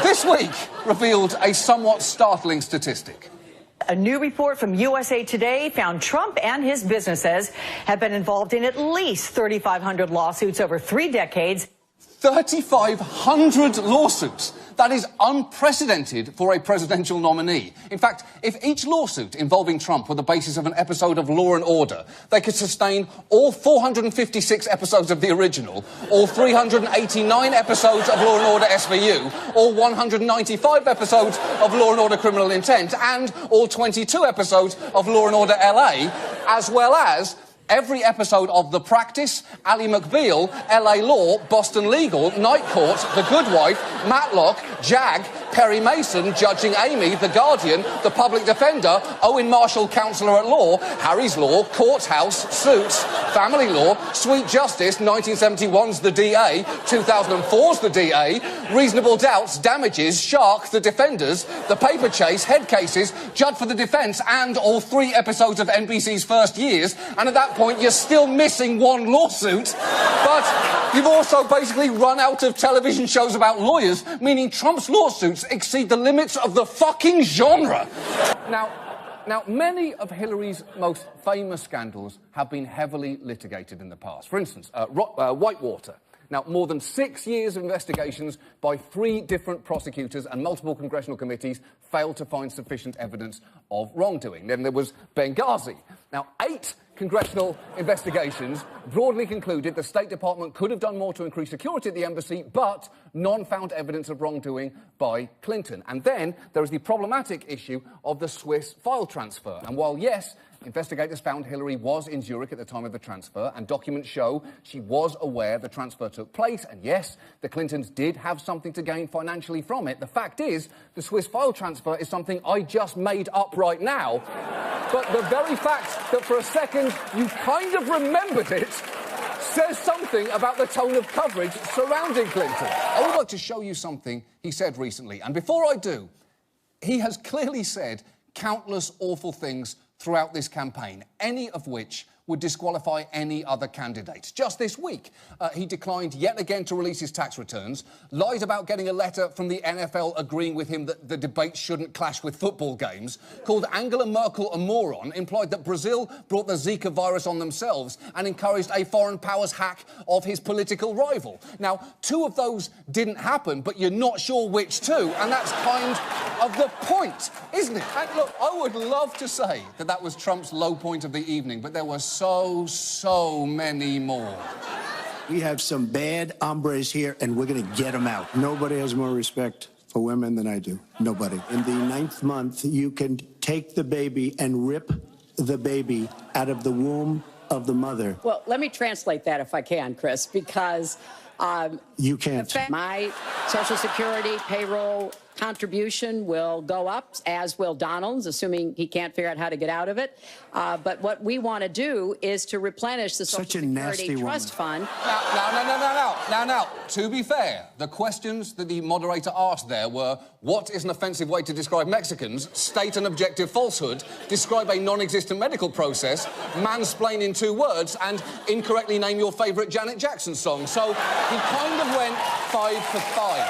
This week revealed a somewhat startling statistic. A new report from USA Today found Trump and his businesses have been involved in at least 3,500 lawsuits over 3 decades. 3,500 lawsuits. That is unprecedented for a presidential nominee. In fact, if each lawsuit involving Trump were the basis of an episode of Law & Order, they could sustain all 456 episodes of the original, all 389 episodes of Law & Order SVU, all 195 episodes of Law & Order Criminal Intent, and all 22 episodes of Law & Order LA, as well as every episode of The Practice, Ally McBeal, LA Law, Boston Legal, Night Court, The Good Wife, Matlock, Jag, Perry Mason, Judging Amy, The Guardian, The Public Defender, Owen Marshall, Counselor at Law, Harry's Law, Courthouse, Suits, Family Law, Sweet Justice, 1971's The DA, 2004's The DA, Reasonable Doubts, Damages, Shark, The Defenders, The Paper Chase, Head Cases, Judd for the Defence, and all 3 episodes of NBC's First Years, and at that point you're still missing 1 lawsuit, but you've also basically run out of television shows about lawyers, meaning Trump's lawsuits exceed the limits of the fucking genre. Now, many of Hillary's most famous scandals have been heavily litigated in the past. For instance, Whitewater. Now, more than 6 years of investigations by 3 different prosecutors and multiple congressional committees failed to find sufficient evidence of wrongdoing. Then there was Benghazi. Now, 8 congressional investigations broadly concluded the State Department could have done more to increase security at the embassy, but none found evidence of wrongdoing by Clinton. And then there is the problematic issue of the Swiss file transfer. And while, yes, investigators found Hillary was in Zurich at the time of the transfer, and documents show she was aware the transfer took place, and yes, the Clintons did have something to gain financially from it. The fact is, the Swiss file transfer is something I just made up right now. But the very fact that for a second you kind of remembered it says something about the tone of coverage surrounding Clinton. I would like to show you something he said recently, and before I do, he has clearly said countless awful things throughout this campaign, any of which would disqualify any other candidate. Just this week, he declined yet again to release his tax returns, lied about getting a letter from the NFL agreeing with him that the debate shouldn't clash with football games, called Angela Merkel a moron, implied that Brazil brought the Zika virus on themselves, and encouraged a foreign powers hack of his political rival. Now, 2 of those didn't happen, but you're not sure which 2, and that's kind of the point, isn't it? And look, I would love to say that that was Trump's low point of the evening, but there were so many more. We have some bad hombres here, and we're going to get them out. Nobody has more respect for women than I do. Nobody. In the 9th month, you can take the baby and rip the baby out of the womb of the mother. Well, let me translate that if I can, Chris, because you can't. My Social Security payroll contribution will go up, as will Donald's, assuming he can't figure out how to get out of it. But what we want to do is to replenish the Social Security Trust Fund. Now, to be fair, the questions that the moderator asked there were, what is an offensive way to describe Mexicans, state an objective falsehood, describe a non-existent medical process, mansplain in 2 words, and incorrectly name your favourite Janet Jackson song. So he kind of went 5 for 5.